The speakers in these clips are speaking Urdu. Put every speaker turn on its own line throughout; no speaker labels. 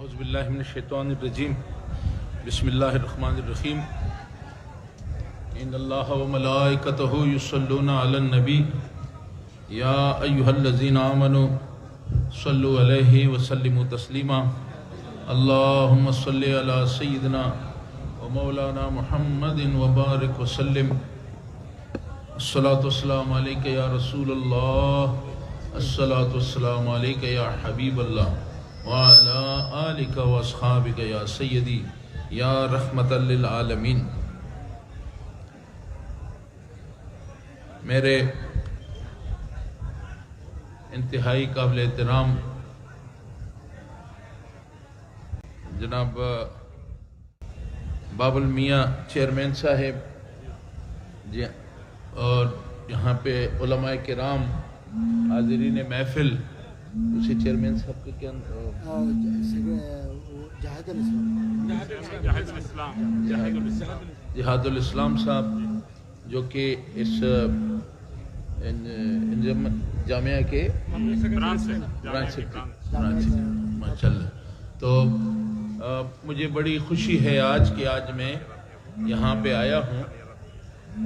اعوذ باللہ من الشیطان الرجیم بسم اللہ الرحمن الرحیم ان اللہ وملائکتہ یصلون علی النبی یا ایہا الذین آمنوا صلوا علیہ وسلموا تسلیما اللہم صلی علی سیدنا ومولانا محمد وبارک وسلم الصلاۃ والسلام علیک یا رسول اللہ الصلاۃ والسلام علیک یا حبیب اللہ وعلی آلک واصحابک یا سیدی یا رحمت للعالمین۔ میرے انتہائی قابل احترام جناب بابل میاں چیئرمین صاحب جی، اور یہاں پہ علماء کرام حاضرین محفل، اسی چیئرمین صاحب کے کیا جہاد الاسلام صاحب جو کہ اس جامعہ کے برانچ ماشاء اللہ، تو مجھے بڑی خوشی ہے آج کہ آج میں یہاں پہ آیا ہوں،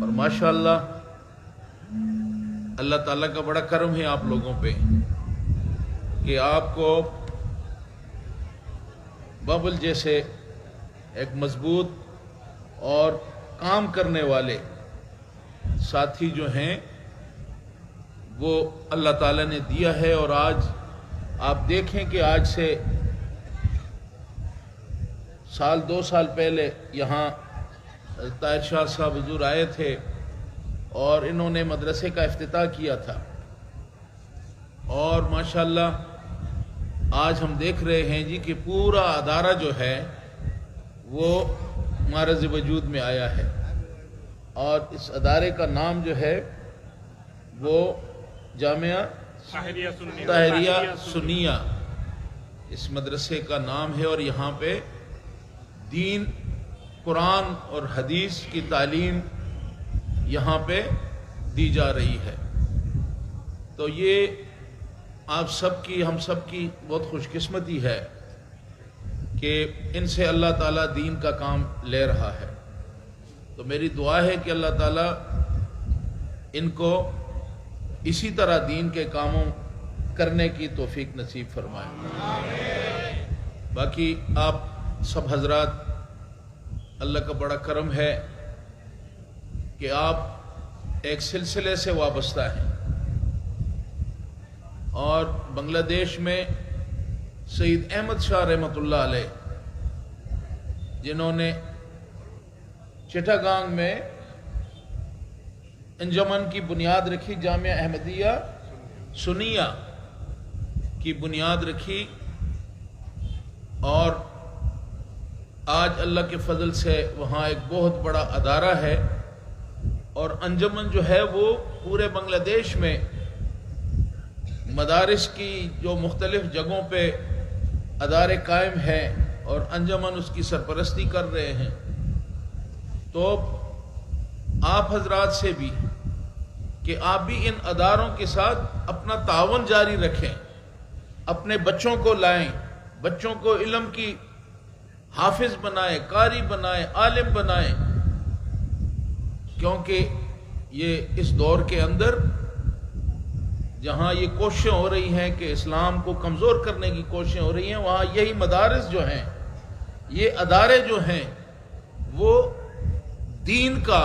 اور ماشاءاللہ اللہ تعالیٰ کا بڑا کرم ہے آپ لوگوں پہ کہ آپ کو بابل جیسے ایک مضبوط اور کام کرنے والے ساتھی جو ہیں وہ اللہ تعالیٰ نے دیا ہے۔ اور آج آپ دیکھیں کہ آج سے دو سال پہلے یہاں طاہر شاہ صاحب حضور آئے تھے اور انہوں نے مدرسے کا افتتاح کیا تھا، اور ماشاءاللہ آج ہم دیکھ رہے ہیں جی کہ پورا ادارہ جو ہے وہ معرض وجود میں آیا ہے، اور اس ادارے کا نام جو ہے وہ جامعہ طاہریہ سنیہ اس مدرسے کا نام ہے، اور یہاں پہ دین، قرآن اور حدیث کی تعلیم یہاں پہ دی جا رہی ہے۔ تو یہ آپ سب کی، ہم سب کی بہت خوش قسمتی ہے کہ ان سے اللہ تعالیٰ دین کا کام لے رہا ہے۔ تو میری دعا ہے کہ اللہ تعالیٰ ان کو اسی طرح دین کے کاموں کرنے کی توفیق نصیب فرمائے۔ باقی آپ سب حضرات، اللہ کا بڑا کرم ہے کہ آپ ایک سلسلے سے وابستہ ہیں، اور بنگلہ دیش میں سید احمد شاہ رحمۃ اللہ علیہ جنہوں نے چٹاگانگ میں انجمن کی بنیاد رکھی، جامعہ احمدیہ سنیہ کی بنیاد رکھی، اور آج اللہ کے فضل سے وہاں ایک بہت بڑا ادارہ ہے، اور انجمن جو ہے وہ پورے بنگلہ دیش میں مدارس کی جو مختلف جگہوں پہ ادارے قائم ہیں اور انجمن اس کی سرپرستی کر رہے ہیں۔ تو آپ حضرات سے بھی کہ آپ بھی ان اداروں کے ساتھ اپنا تعاون جاری رکھیں، اپنے بچوں کو لائیں، بچوں کو علم کی حافظ بنائیں، قاری بنائیں، عالم بنائیں، کیونکہ یہ اس دور کے اندر جہاں یہ کوششیں ہو رہی ہیں کہ اسلام کو کمزور کرنے کی کوششیں ہو رہی ہیں، وہاں یہی مدارس جو ہیں، یہ ادارے جو ہیں، وہ دین کا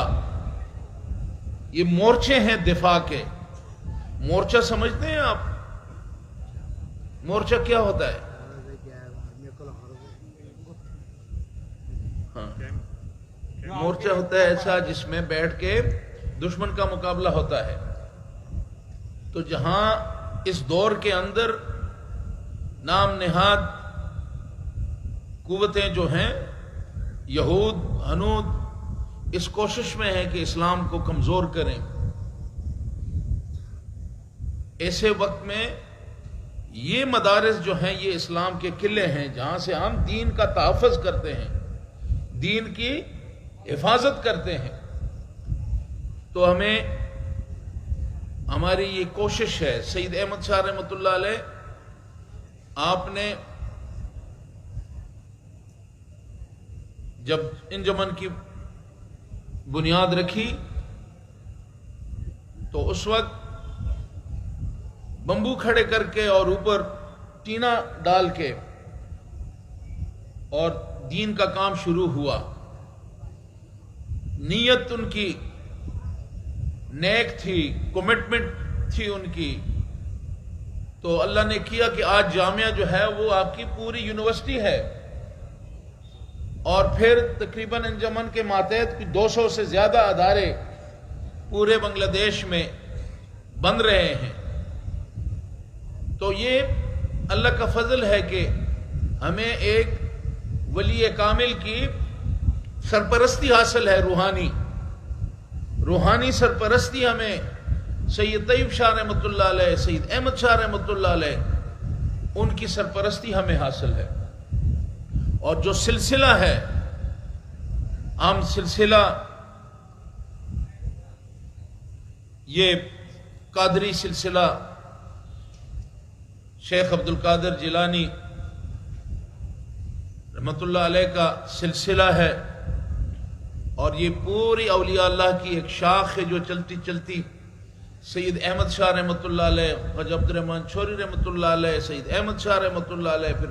یہ مورچے ہیں، دفاع کے مورچہ سمجھتے ہیں آپ؟ مورچہ کیا ہوتا ہے؟ ہاں، مورچہ ہوتا ہے ایسا جس میں بیٹھ کے دشمن کا مقابلہ ہوتا ہے۔ تو جہاں اس دور کے اندر نام نہاد قوتیں جو ہیں، یہود، ہنود، اس کوشش میں ہے کہ اسلام کو کمزور کریں، ایسے وقت میں یہ مدارس جو ہیں یہ اسلام کے قلعے ہیں جہاں سے ہم دین کا تحفظ کرتے ہیں، دین کی حفاظت کرتے ہیں۔ تو ہمیں ہماری یہ کوشش ہے، سید احمد شاہ رحمۃ اللہ علیہ آپ نے جب انجمن کی بنیاد رکھی تو اس وقت بمبو کھڑے کر کے اور اوپر ٹینا ڈال کے اور دین کا کام شروع ہوا. نیت ان کی نیک تھی، کمٹمنٹ تھی ان کی. تو اللہ نے کیا کہ آج جامعہ جو ہے وہ آپ کی پوری یونیورسٹی ہے، اور پھر تقریباً انجمن کے ماتحت 200 سے زیادہ ادارے پورے بنگلہ دیش میں بن رہے ہیں. تو یہ اللہ کا فضل ہے کہ ہمیں ایک ولی کامل کی سرپرستی حاصل ہے، روحانی سرپرستی ہمیں سید طیب شاہ رحمۃ اللہ علیہ، سید احمد شاہ رحمۃ اللہ علیہ، ان کی سرپرستی ہمیں حاصل ہے. اور جو سلسلہ ہے، عام سلسلہ یہ قادری سلسلہ شیخ عبد القادر جیلانی رحمۃ اللہ علیہ کا سلسلہ ہے، اور یہ پوری اولیاء اللہ کی ایک شاخ ہے جو چلتی چلتی سید احمد شاہ رحمۃ اللہ علیہ، خواجہ عبد الرحمن چھوری رحمۃ اللہ علیہ، سید احمد شاہ رحمۃ اللہ علیہ، پھر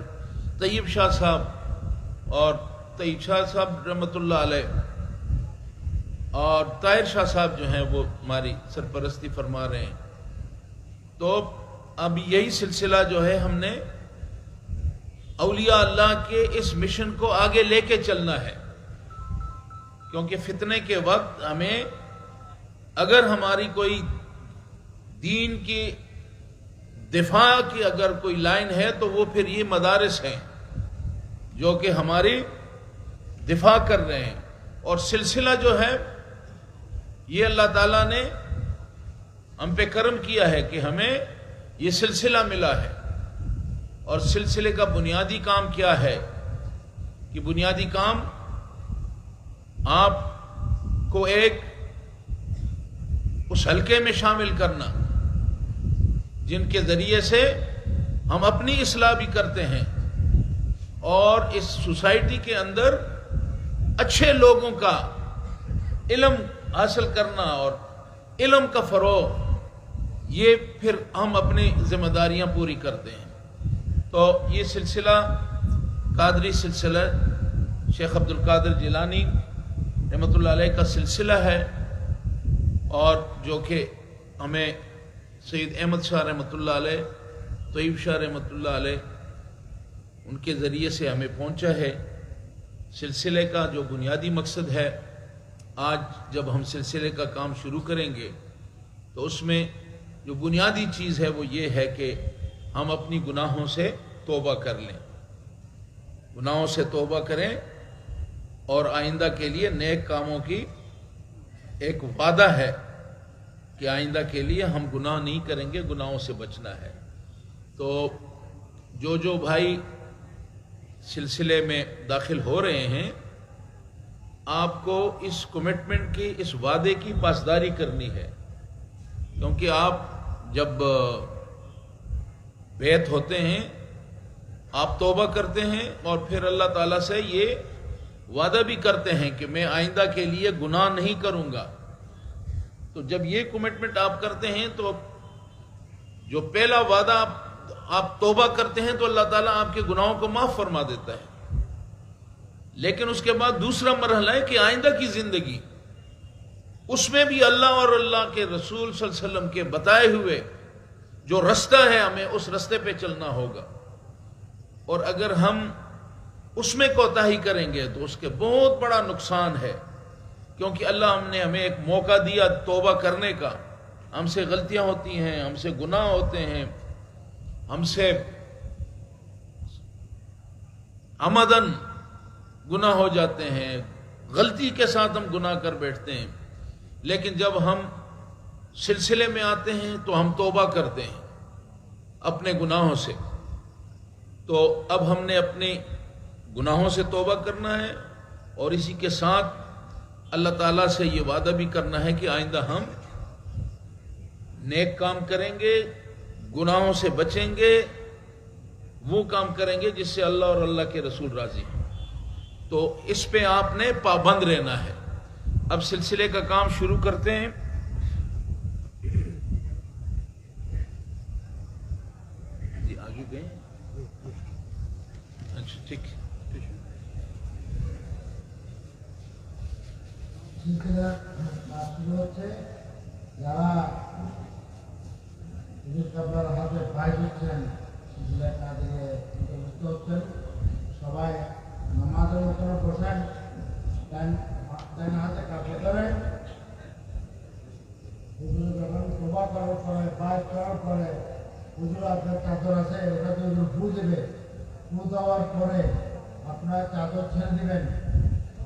طیب شاہ صاحب اور طیب شاہ صاحب رحمۃ اللہ علیہ، اور طاہر شاہ صاحب جو ہیں وہ ہماری سرپرستی فرما رہے ہیں. تو اب یہی سلسلہ جو ہے ہم نے اولیاء اللہ کے اس مشن کو آگے لے کے چلنا ہے، کیونکہ فتنے کے وقت ہمیں اگر ہماری کوئی دین کی دفاع کی اگر کوئی لائن ہے تو وہ پھر یہ مدارس ہیں جو کہ ہماری دفاع کر رہے ہیں. اور سلسلہ جو ہے یہ اللہ تعالیٰ نے ہم پہ کرم کیا ہے کہ ہمیں یہ سلسلہ ملا ہے. اور سلسلے کا بنیادی کام کیا ہے کہ بنیادی کام آپ کو ایک اس حلقے میں شامل کرنا جن کے ذریعے سے ہم اپنی اصلاح بھی کرتے ہیں، اور اس سوسائٹی کے اندر اچھے لوگوں کا علم حاصل کرنا اور علم کا فروغ، یہ پھر ہم اپنی ذمہ داریاں پوری کرتے ہیں. تو یہ سلسلہ قادری سلسلہ شیخ عبد القادر جیلانی رحمۃ اللہ علیہ کا سلسلہ ہے، اور جو کہ ہمیں سید احمد شاہ رحمۃ اللہ علیہ، طیب شاہ رحمۃ اللہ علیہ، ان کے ذریعے سے ہمیں پہنچا ہے. سلسلے کا جو بنیادی مقصد ہے، آج جب ہم سلسلے کا کام شروع کریں گے تو اس میں جو بنیادی چیز ہے وہ یہ ہے کہ ہم اپنی گناہوں سے توبہ کر لیں، گناہوں سے توبہ کریں، اور آئندہ کے لیے نیک کاموں کی ایک وعدہ ہے کہ آئندہ کے لیے ہم گناہ نہیں کریں گے، گناہوں سے بچنا ہے. تو جو بھائی سلسلے میں داخل ہو رہے ہیں، آپ کو اس کمٹمنٹ کی، اس وعدے کی پاسداری کرنی ہے، کیونکہ آپ جب بیعت ہوتے ہیں، آپ توبہ کرتے ہیں، اور پھر اللہ تعالیٰ سے یہ وعدہ بھی کرتے ہیں کہ میں آئندہ کے لیے گناہ نہیں کروں گا. تو جب یہ کمٹمنٹ آپ کرتے ہیں تو جو پہلا وعدہ آپ توبہ کرتے ہیں تو اللہ تعالیٰ آپ کے گناہوں کو معاف فرما دیتا ہے. لیکن اس کے بعد دوسرا مرحلہ ہے کہ آئندہ کی زندگی، اس میں بھی اللہ اور اللہ کے رسول صلی اللہ علیہ وسلم کے بتائے ہوئے جو رستہ ہے ہمیں اس رستے پہ چلنا ہوگا. اور اگر ہم اس میں کوتاہی کریں گے تو اس کے بہت بڑا نقصان ہے، کیونکہ اللہ نے ہمیں ایک موقع دیا توبہ کرنے کا. ہم سے غلطیاں ہوتی ہیں، ہم سے گناہ ہوتے ہیں، ہم سے عمدن گناہ ہو جاتے ہیں، غلطی کے ساتھ ہم گناہ کر بیٹھتے ہیں. لیکن جب ہم سلسلے میں آتے ہیں تو ہم توبہ کرتے ہیں اپنے گناہوں سے. تو اب ہم نے اپنے گناہوں سے توبہ کرنا ہے، اور اسی کے ساتھ اللہ تعالیٰ سے یہ وعدہ بھی کرنا ہے کہ آئندہ ہم نیک کام کریں گے، گناہوں سے بچیں گے، وہ کام کریں گے جس سے اللہ اور اللہ کے رسول راضی ہیں. تو اس پہ آپ نے پابند رہنا ہے. اب سلسلے کا کام شروع کرتے ہیں. جی آگے گئے. اچھا ٹھیک ہے.
যারা আপনার হাতে ভাই দিচ্ছেন অন্তর্ভুক্ত হচ্ছেন সবাই নামাজের মতন বসেন, ডান হাতে কাপড় ধরেন। হুজুর যখন তোবা করার পরে বাইক করার পরে হুজুর আপনার চাদর আছে ওটাকে হুজুর ফু দেবে। ফু দেওয়ার পরে আপনার চাদর ছেড়ে দেবেন।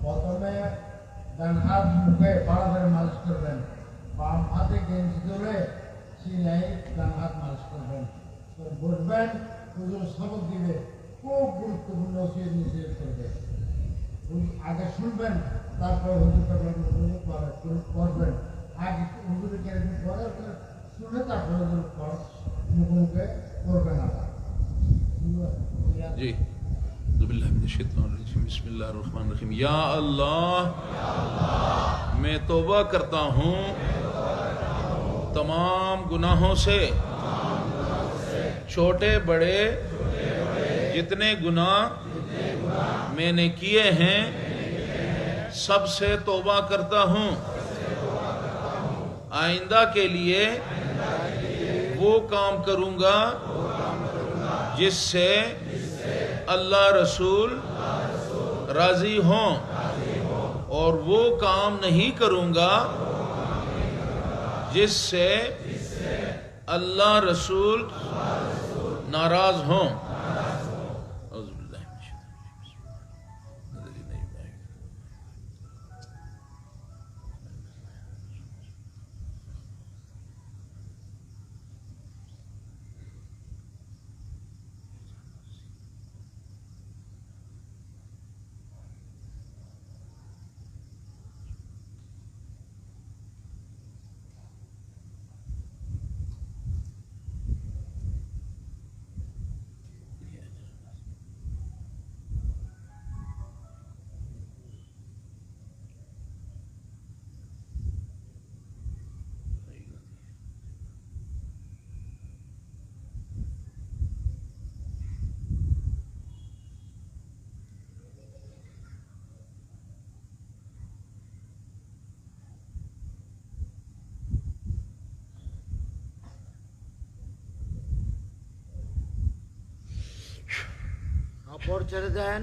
প্রথমে ডান হাত মুখে বাড়াবাড়ি মালিশ করবেন, বাম হাতে গেঞ্জি ধরে সিনাই ডান হাত মালিশ করবেন। বসবেন, হুজুর শপথ দিবে, খুব গুরুত্বপূর্ণ নিষেধ করবে। আগে শুনবেন, তারপরে হুজুর করবেন। আগে হুজুরে কেরকম করে শুনে তারপরে মুখে করবেন আবার।
جی بسم اللہ الرحمن الرحیم. یا اللہ میں توبہ کرتا ہوں تمام گناہوں سے، چھوٹے بڑے جتنے گناہ میں نے کیے ہیں سب سے توبہ کرتا ہوں. آئندہ کے لیے وہ کام کروں گا جس سے اللہ رسول راضی ہوں، اور وہ کام نہیں کروں گا جس سے اللہ رسول ناراض ہوں.
কাপড় ছেড়ে দেন,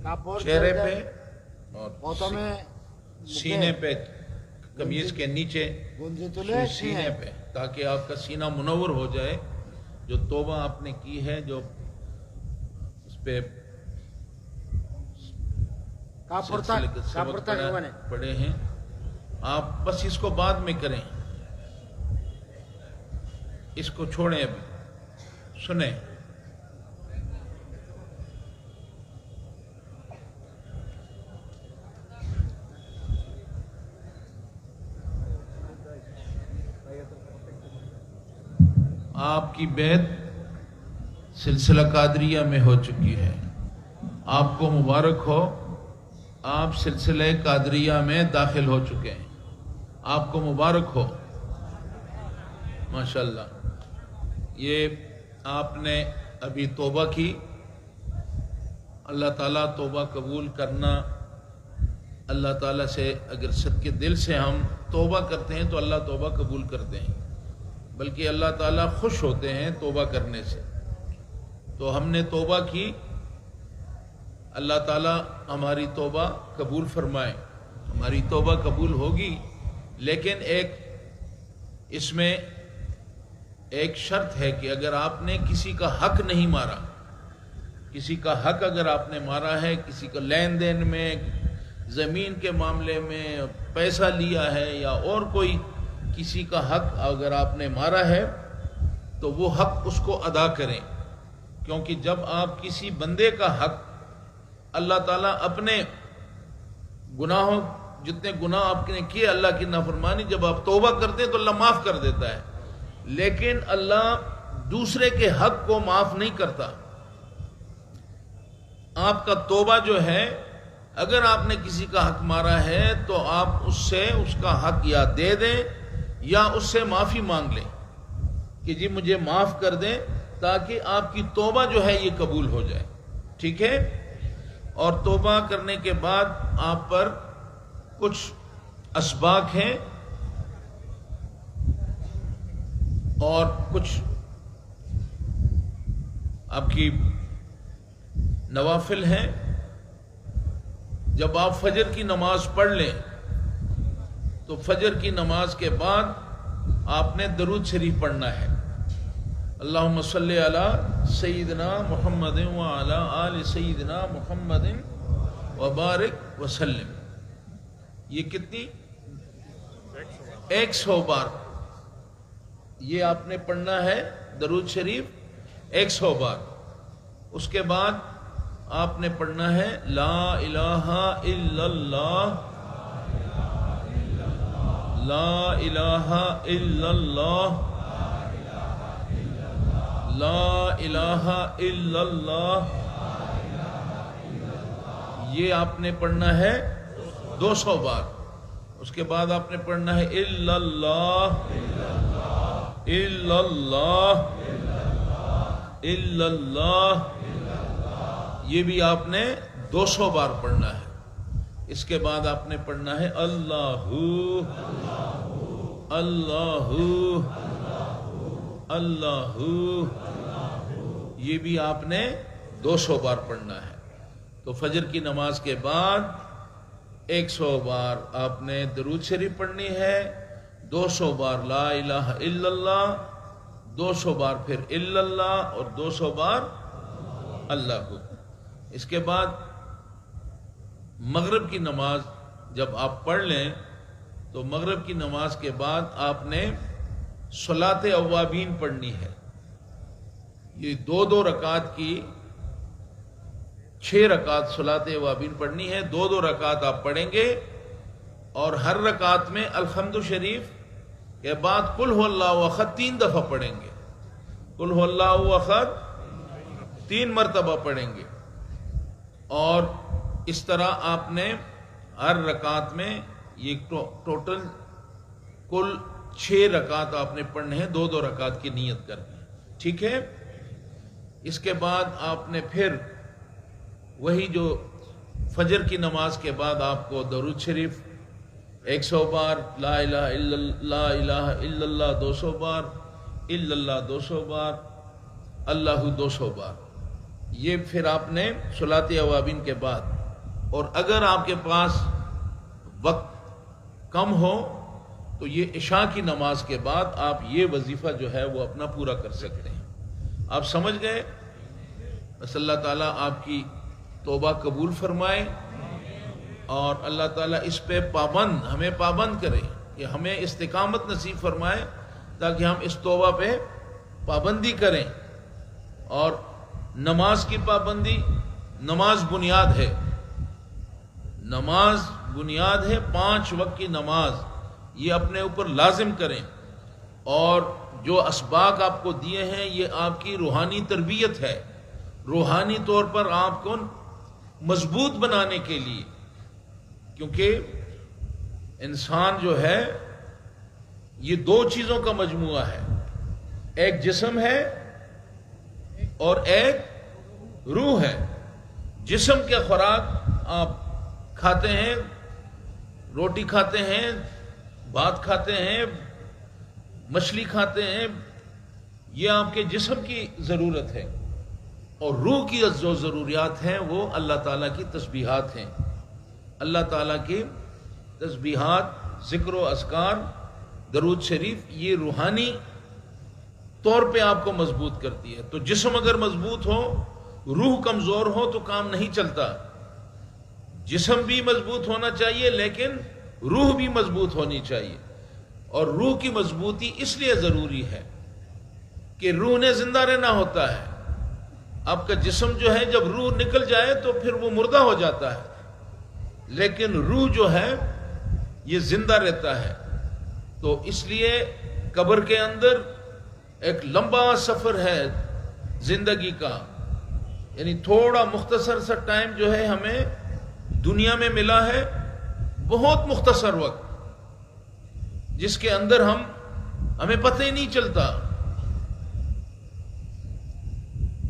কাপড়
چہرے پہ اور
প্রথমে
سینے پہ، قمیض کے نیچے
گنجی تلے
سینے پہ، تاکہ آپ کا سینہ منور ہو جائے. جو توبہ آپ نے کی ہے، جو اس پہ سلسلے کے سبق پڑے ہیں، آپ بس اس کو بعد میں کریں، اس کو چھوڑیں. ابھی سنیں. آپ کی بیعت سلسلہ قادریہ میں ہو چکی ہے. آپ کو مبارک ہو، آپ سلسلہ قادریہ میں داخل ہو چکے ہیں. آپ کو مبارک ہو ماشاءاللہ. یہ آپ نے ابھی توبہ کی. اللہ تعالیٰ توبہ قبول کرنا، اللہ تعالیٰ سے اگر صدقے دل سے ہم توبہ کرتے ہیں تو اللہ توبہ قبول کرتے ہیں، بلکہ اللہ تعالیٰ خوش ہوتے ہیں توبہ کرنے سے. تو ہم نے توبہ کی، اللہ تعالیٰ ہماری توبہ قبول فرمائے. ہماری توبہ قبول ہوگی، لیکن اس میں ایک شرط ہے کہ اگر آپ نے کسی کا حق نہیں مارا، کسی کا حق اگر آپ نے مارا ہے، کسی کا لین دین میں، زمین کے معاملے میں پیسہ لیا ہے، یا اور کوئی کسی کا حق اگر آپ نے مارا ہے، تو وہ حق اس کو ادا کریں. کیونکہ جب آپ کسی بندے کا حق، اللہ تعالیٰ اپنے گناہوں، جتنے گناہ آپ نے کیے اللہ کی نافرمانی، جب آپ توبہ کرتے ہیں تو اللہ معاف کر دیتا ہے، لیکن اللہ دوسرے کے حق کو معاف نہیں کرتا. آپ کا توبہ جو ہے اگر آپ نے کسی کا حق مارا ہے تو آپ اس سے اس کا حق یا دے دیں یا اس سے معافی مانگ لیں کہ جی مجھے معاف کر دیں، تاکہ آپ کی توبہ جو ہے یہ قبول ہو جائے. ٹھیک ہے؟ اور توبہ کرنے کے بعد آپ پر کچھ اسباق ہیں اور کچھ آپ کی نوافل ہیں. جب آپ فجر کی نماز پڑھ لیں تو فجر کی نماز کے بعد آپ نے درود شریف پڑھنا ہے. اللہم صلی علی سیدنا محمد وعلی آل سیدنا محمد وبارک وسلم. یہ کتنی؟ 100 بار یہ آپ نے پڑھنا ہے درود شریف 100 بار. اس کے بعد آپ نے پڑھنا ہے لا الہ الا اللہ، لا الہ الا اللہ، لا الہ الا اللہ. یہ آپ نے پڑھنا ہے 200 بار. اس کے بعد آپ نے پڑھنا ہے الا اللہ، الا اللہ، الا اللہ. یہ بھی آپ نے 200 بار پڑھنا ہے. اس کے بعد آپ نے پڑھنا ہے اللہ اللہ اللہ. یہ بھی آپ نے 200 بار پڑھنا ہے. تو فجر کی نماز کے بعد 100 بار آپ نے درود شریف پڑھنی ہے، 200 بار لا الہ الا اللہ، 200 بار پھر الا اللہ اور 200 بار اللہ. اس کے بعد مغرب کی نماز جب آپ پڑھ لیں تو مغرب کی نماز کے بعد آپ نے صلاۃ اوابین پڑھنی ہے. یہ 2 رکعت کی 6 رکعت صلاۃ اوابین پڑھنی ہے. 2 رکعت آپ پڑھیں گے اور ہر رکعت میں الحمد شریف کے بعد قل هو اللہ احد 3 دفعہ پڑھیں گے. قل هو اللہ احد 3 مرتبہ پڑھیں گے. اور اس طرح آپ نے ہر رکعت میں یہ ٹوٹل کل 6 رکعت آپ نے پڑھنے ہیں، 2 رکعت کی نیت کرنی ہے. ٹھیک ہے؟ اس کے بعد آپ نے پھر وہی جو فجر کی نماز کے بعد آپ کو درود شریف 100 بار، لا الہ الا اللہ 200 بار، الا اللہ 200 بار، اللہ 200 بار. یہ پھر آپ نے صلاۃ اوابین کے بعد. اور اگر آپ کے پاس وقت کم ہو تو یہ عشاء کی نماز کے بعد آپ یہ وظیفہ جو ہے وہ اپنا پورا کر سکتے ہیں. آپ سمجھ گئے؟ بس اللہ تعالیٰ آپ کی توبہ قبول فرمائے اور اللہ تعالیٰ اس پہ ہمیں پابند کرے کہ ہمیں استقامت نصیب فرمائے تاکہ ہم اس توبہ پہ پابندی کریں. اور نماز کی پابندی، نماز بنیاد ہے، نماز بنیاد ہے. 5 وقت کی نماز یہ اپنے اوپر لازم کریں. اور جو اسباق آپ کو دیے ہیں یہ آپ کی روحانی تربیت ہے، روحانی طور پر آپ کو مضبوط بنانے کے لیے. کیونکہ انسان جو ہے یہ 2 چیزوں کا مجموعہ ہے، ایک جسم ہے اور ایک روح ہے. جسم کے خوراک آپ کھاتے ہیں، روٹی کھاتے ہیں، بھات کھاتے ہیں، مچھلی کھاتے ہیں، یہ آپ کے جسم کی ضرورت ہے. اور روح کی جو ضروریات ہیں وہ اللہ تعالیٰ کی تسبیحات ہیں. اللہ تعالیٰ کی تسبیحات، ذکر و اذکار، درود شریف، یہ روحانی طور پہ آپ کو مضبوط کرتی ہے. تو جسم اگر مضبوط ہو، روح کمزور ہو تو کام نہیں چلتا. جسم بھی مضبوط ہونا چاہیے لیکن روح بھی مضبوط ہونی چاہیے. اور روح کی مضبوطی اس لیے ضروری ہے کہ روح نے زندہ رہنا ہوتا ہے. آپ کا جسم جو ہے جب روح نکل جائے تو پھر وہ مردہ ہو جاتا ہے، لیکن روح جو ہے یہ زندہ رہتا ہے. تو اس لیے قبر کے اندر ایک لمبا سفر ہے زندگی کا، یعنی تھوڑا مختصر سا ٹائم جو ہے ہمیں دنیا میں ملا ہے بہت مختصر وقت، جس کے اندر ہمیں پتہ ہی نہیں چلتا۔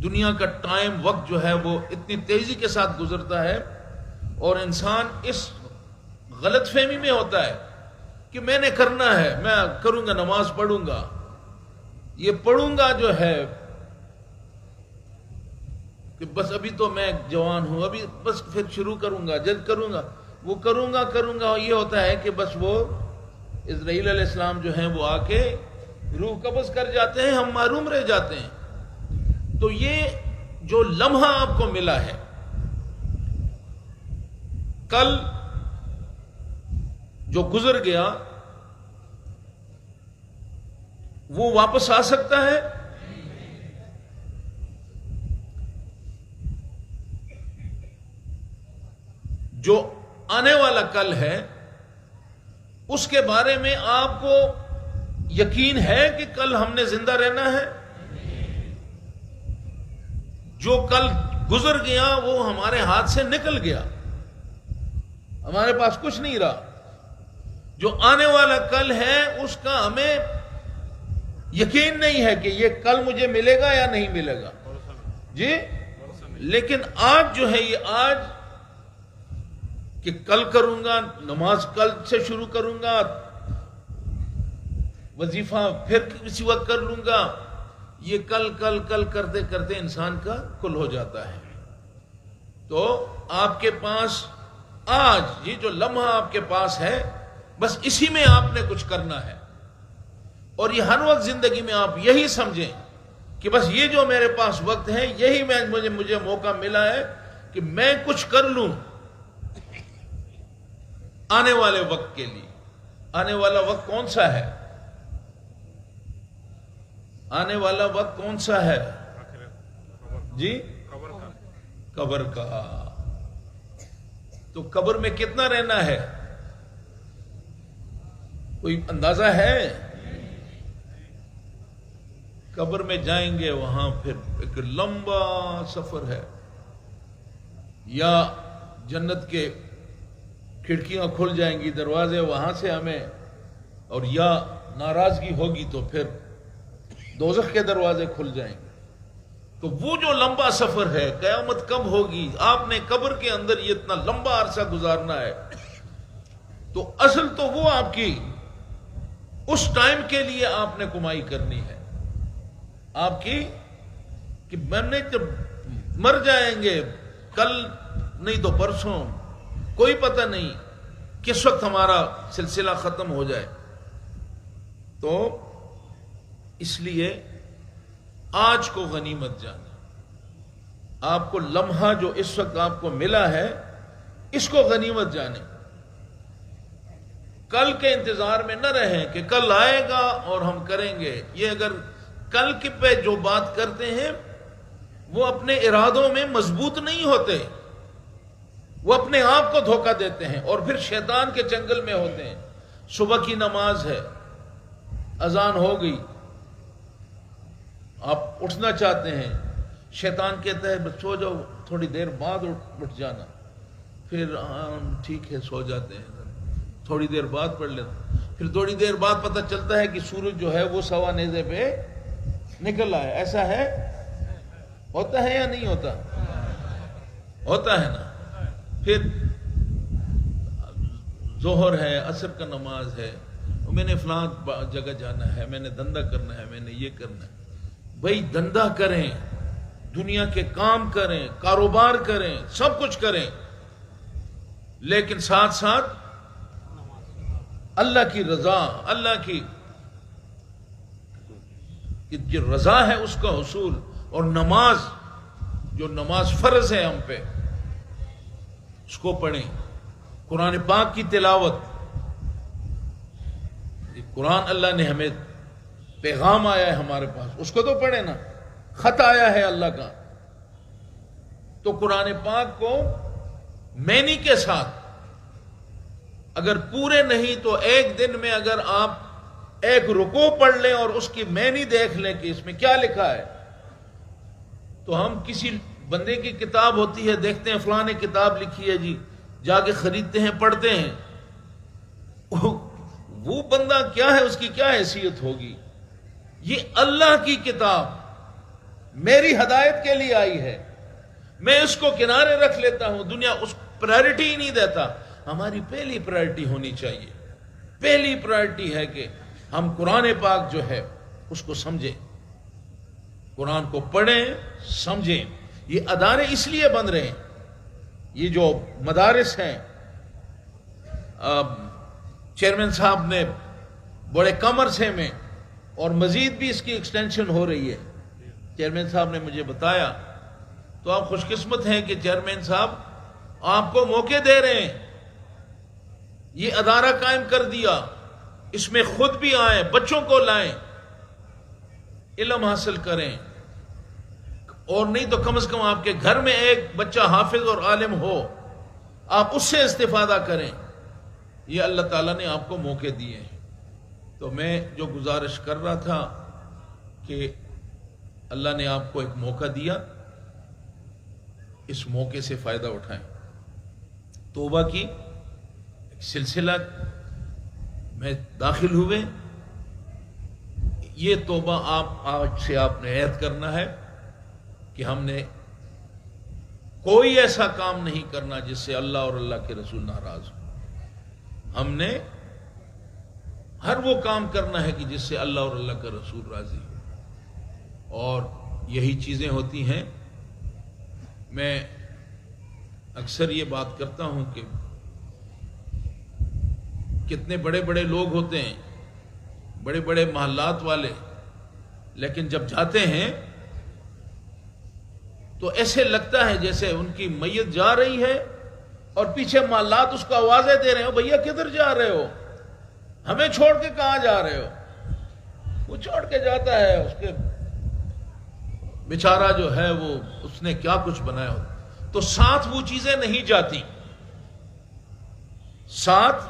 دنیا کا ٹائم، وقت جو ہے وہ اتنی تیزی کے ساتھ گزرتا ہے، اور انسان اس غلط فہمی میں ہوتا ہے کہ میں نے کرنا ہے، میں کروں گا، نماز پڑھوں گا۔ یہ پڑھوں گا جو ہے کہ بس ابھی تو میں جوان ہوں، ابھی بس پھر شروع کروں گا، جلد کروں گا، وہ کروں گا، یہ ہوتا ہے کہ بس وہ اسرائیل علیہ السلام جو ہیں وہ آ کے روح قبض کر جاتے ہیں، ہم محروم رہ جاتے ہیں۔ تو یہ جو لمحہ آپ کو ملا ہے، کل جو گزر گیا وہ واپس آ سکتا ہے؟ جو آنے والا کل ہے اس کے بارے میں آپ کو یقین ہے کہ کل ہم نے زندہ رہنا ہے؟ جو کل گزر گیا وہ ہمارے ہاتھ سے نکل گیا، ہمارے پاس کچھ نہیں رہا۔ جو آنے والا کل ہے اس کا ہمیں یقین نہیں ہے کہ یہ کل مجھے ملے گا یا نہیں ملے گا جی۔ لیکن آج جو ہے، یہ آج کہ کل کروں گا، نماز کل سے شروع کروں گا، وظیفہ پھر کسی وقت کر لوں گا، یہ کل کل کل کرتے کرتے انسان کا کل ہو جاتا ہے۔ تو آپ کے پاس آج یہ جو لمحہ آپ کے پاس ہے، بس اسی میں آپ نے کچھ کرنا ہے، اور یہ ہر وقت زندگی میں آپ یہی سمجھیں کہ بس یہ جو میرے پاس وقت ہے، یہی مجھے موقع ملا ہے کہ میں کچھ کر لوں آنے والے وقت کے لیے۔ آنے والا وقت کون سا ہے؟ آنے والا وقت کون سا ہے جی؟ قبر کا۔ تو قبر میں کتنا رہنا ہے، کوئی اندازہ ہے؟ قبر میں جائیں گے، وہاں پھر ایک لمبا سفر ہے، یا جنت کے کھڑکیاں کھل جائیں گی، دروازے وہاں سے ہمیں، اور یا ناراضگی ہوگی تو پھر دوزخ کے دروازے کھل جائیں گے۔ تو وہ جو لمبا سفر ہے، قیامت کب ہوگی، آپ نے قبر کے اندر یہ اتنا لمبا عرصہ گزارنا ہے، تو اصل تو وہ آپ کی اس ٹائم کے لیے آپ نے کمائی کرنی ہے آپ کی، کہ میں نے جب مر جائیں گے، کل نہیں تو پرسوں، کوئی پتہ نہیں کس وقت ہمارا سلسلہ ختم ہو جائے۔ تو اس لیے آج کو غنیمت جانا، آپ کو لمحہ جو اس وقت آپ کو ملا ہے اس کو غنیمت جانے، کل کے انتظار میں نہ رہیں کہ کل آئے گا اور ہم کریں گے۔ یہ اگر کل کے پہ جو بات کرتے ہیں وہ اپنے ارادوں میں مضبوط نہیں ہوتے، وہ اپنے آپ کو دھوکہ دیتے ہیں اور پھر شیطان کے چنگل میں ہوتے ہیں۔ صبح کی نماز ہے، اذان ہو گئی، آپ اٹھنا چاہتے ہیں، شیطان کہتا ہے بس سو جاؤ، تھوڑی دیر بعد اٹھ جانا، پھر ٹھیک ہے سو جاتے ہیں، تھوڑی دیر بعد پڑھ لیتے، پھر تھوڑی دیر بعد پتہ چلتا ہے کہ سورج جو ہے وہ سوا نیزے پہ نکل آیا۔ ایسا ہے؟ ہوتا ہے یا نہیں ہوتا؟ ہوتا ہے نا۔ پھر ظہر ہے، عصر کا نماز ہے، میں نے فلاں جگہ جانا ہے، میں نے دھندا کرنا ہے، میں نے یہ کرنا ہے۔ بھائی دھندا کریں، دنیا کے کام کریں، کاروبار کریں، سب کچھ کریں، لیکن ساتھ ساتھ اللہ کی رضا، اللہ کی جو رضا ہے اس کا حصول، اور نماز، جو نماز فرض ہے ہم پہ، اس کو پڑھیں، قرآن پاک کی تلاوت، قرآن اللہ نے ہمیں پیغام آیا ہے ہمارے پاس، اس کو تو پڑھیں نا، خط آیا ہے اللہ کا، تو قرآن پاک کو معنی کے ساتھ، اگر پورے نہیں تو ایک دن میں اگر آپ ایک رکوع پڑھ لیں اور اس کی معنی دیکھ لیں کہ اس میں کیا لکھا ہے، تو ہم کسی بندے کی کتاب ہوتی ہے، دیکھتے ہیں فلاں نے کتاب لکھی ہے جی، جا کے خریدتے ہیں پڑھتے ہیں، وہ بندہ کیا ہے، اس کی کیا حیثیت ہوگی؟ یہ اللہ کی کتاب میری ہدایت کے لیے آئی ہے، میں اس کو کنارے رکھ لیتا ہوں، دنیا اس پرائرٹی ہی نہیں دیتا۔ ہماری پہلی پرائرٹی ہونی چاہیے، پہلی پرائرٹی ہے کہ ہم قرآن پاک جو ہے اس کو سمجھیں، قرآن کو پڑھیں، سمجھیں۔ یہ ادارے اس لیے بن رہے ہیں، یہ جو مدارس ہیں، چیئرمین صاحب نے بڑے کم عرصے میں، اور مزید بھی اس کی ایکسٹینشن ہو رہی ہے، چیئرمین صاحب نے مجھے بتایا، تو آپ خوش قسمت ہیں کہ چیئرمین صاحب آپ کو موقع دے رہے ہیں، یہ ادارہ قائم کر دیا، اس میں خود بھی آئیں، بچوں کو لائیں، علم حاصل کریں، اور نہیں تو کم از کم آپ کے گھر میں ایک بچہ حافظ اور عالم ہو، آپ اس سے استفادہ کریں۔ یہ اللہ تعالیٰ نے آپ کو موقع دیے ہیں۔ تو میں جو گزارش کر رہا تھا کہ اللہ نے آپ کو ایک موقع دیا، اس موقع سے فائدہ اٹھائیں۔ توبہ کی ایک سلسلہ میں داخل ہوئے، یہ توبہ آج سے آپ نے عہد کرنا ہے کہ ہم نے کوئی ایسا کام نہیں کرنا جس سے اللہ اور اللہ کے رسول ناراض ہو۔ ہم نے ہر وہ کام کرنا ہے کہ جس سے اللہ اور اللہ کا رسول راضی ہو، اور یہی چیزیں ہوتی ہیں۔ میں اکثر یہ بات کرتا ہوں کہ کتنے بڑے بڑے لوگ ہوتے ہیں، بڑے بڑے محلات والے، لیکن جب جاتے ہیں تو ایسے لگتا ہے جیسے ان کی میت جا رہی ہے اور پیچھے محلات اس کو آوازیں دے رہے ہو، بھیا کدھر جا رہے ہو، ہمیں چھوڑ کے کہاں جا رہے ہو؟ وہ چھوڑ کے جاتا ہے، اس کے بیچارہ جو ہے وہ اس نے کیا کچھ بنایا ہوتا، تو ساتھ وہ چیزیں نہیں جاتی، ساتھ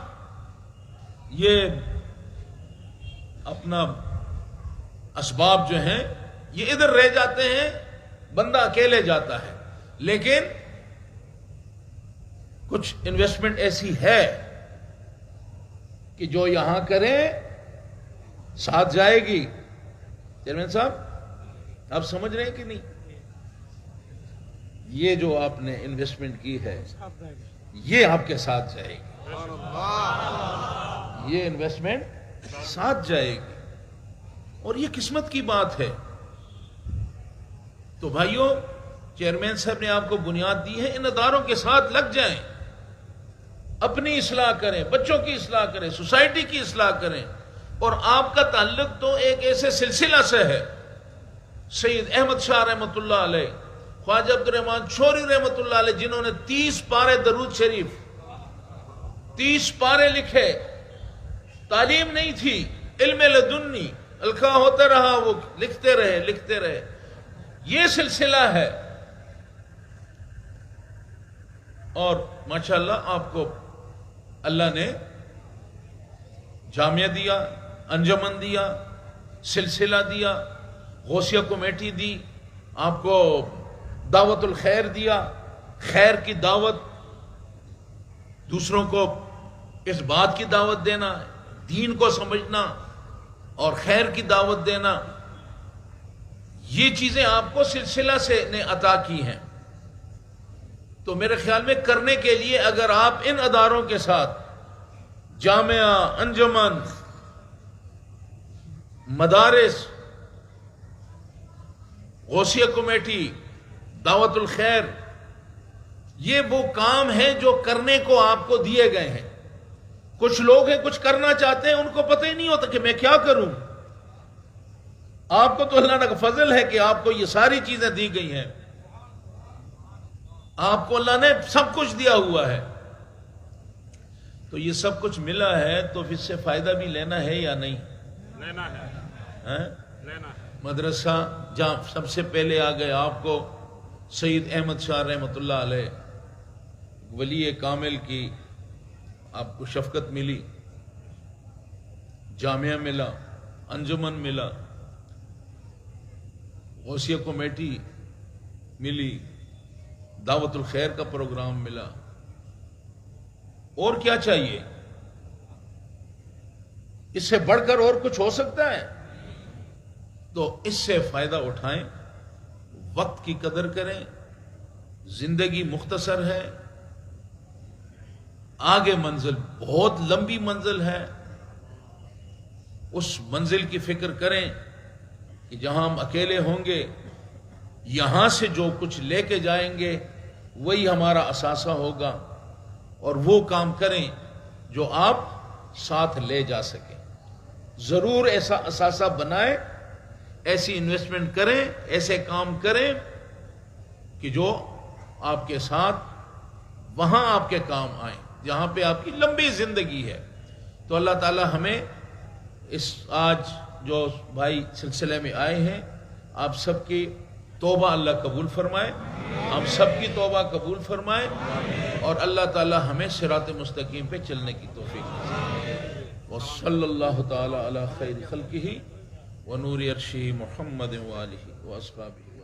یہ اپنا اسباب جو ہیں یہ ادھر رہ جاتے ہیں، بندہ اکیلے جاتا ہے۔ لیکن کچھ انویسٹمنٹ ایسی ہے کہ جو یہاں کریں ساتھ جائے گی۔ چیئرمین صاحب آپ سمجھ رہے ہیں کہ نہیں؟ یہ جو آپ نے انویسٹمنٹ کی ہے یہ آپ کے ساتھ جائے گی، یہ انویسٹمنٹ ساتھ جائے گی، اور یہ قسمت کی بات ہے۔ تو بھائیوں، چیئرمین صاحب نے آپ کو بنیاد دی ہے، ان اداروں کے ساتھ لگ جائیں، اپنی اصلاح کریں، بچوں کی اصلاح کریں، سوسائٹی کی اصلاح کریں۔ اور آپ کا تعلق تو ایک ایسے سلسلہ سے ہے، سید احمد شاہ رحمۃ اللہ علیہ، خواجہ عبد الرحمن چھوری رحمۃ اللہ علیہ، جنہوں نے 30 پارے درود شریف، 30 پارے لکھے۔ تعلیم نہیں تھی، علم لدنی، الکھا ہوتا رہا، وہ لکھتے رہے لکھتے رہے، یہ سلسلہ ہے۔ اور ماشاءاللہ آپ کو اللہ نے جامعہ دیا، انجمن دیا، سلسلہ دیا، غوثیہ کمیٹی دی، آپ کو دعوت الخیر دیا، خیر کی دعوت، دوسروں کو اس بات کی دعوت دینا، دین کو سمجھنا اور خیر کی دعوت دینا، یہ چیزیں آپ کو سلسلہ سے نے عطا کی ہیں۔ تو میرے خیال میں کرنے کے لیے اگر آپ ان اداروں کے ساتھ، جامعہ، انجمن، مدارس، غوثیہ کمیٹی، دعوت الخیر، یہ وہ کام ہیں جو کرنے کو آپ کو دیے گئے ہیں۔ کچھ لوگ ہیں کچھ کرنا چاہتے ہیں، ان کو پتہ ہی نہیں ہوتا کہ میں کیا کروں۔ آپ کو تو اللہ کا فضل ہے کہ آپ کو یہ ساری چیزیں دی گئی ہیں، آپ کو اللہ نے سب کچھ دیا ہوا ہے، تو یہ سب کچھ ملا ہے تو اس سے فائدہ بھی لینا ہے یا نہیں؟
لینا ہے، لینا ہے۔
مدرسہ جہاں سب سے پہلے آ گئے آپ کو سید احمد شاہ رحمۃ اللہ علیہ، ولی کامل کی آپ کو شفقت ملی، جامعہ ملا، انجمن ملا، غوثیہ کمیٹی ملی، دعوت الخیر کا پروگرام ملا، اور کیا چاہیے؟ اس سے بڑھ کر اور کچھ ہو سکتا ہے؟ تو اس سے فائدہ اٹھائیں، وقت کی قدر کریں، زندگی مختصر ہے، آگے منزل بہت لمبی منزل ہے، اس منزل کی فکر کریں کہ جہاں ہم اکیلے ہوں گے، یہاں سے جو کچھ لے کے جائیں گے وہی ہمارا اثاثہ ہوگا، اور وہ کام کریں جو آپ ساتھ لے جا سکیں۔ ضرور ایسا اثاثہ بنائیں، ایسی انویسٹمنٹ کریں، ایسے کام کریں کہ جو آپ کے ساتھ وہاں آپ کے کام آئیں جہاں پہ آپ کی لمبی زندگی ہے۔ تو اللہ تعالی ہمیں اس آج جو بھائی سلسلے میں آئے ہیں، آپ سب کی توبہ اللہ قبول فرمائے، آپ سب کی توبہ قبول فرمائے، اور اللہ تعالی ہمیں صراط مستقیم پہ چلنے کی توفیق دے۔ وصلی اللہ تعالی علی خیر خلقہ ونور عرشہ محمد وآلہ واصحابہ۔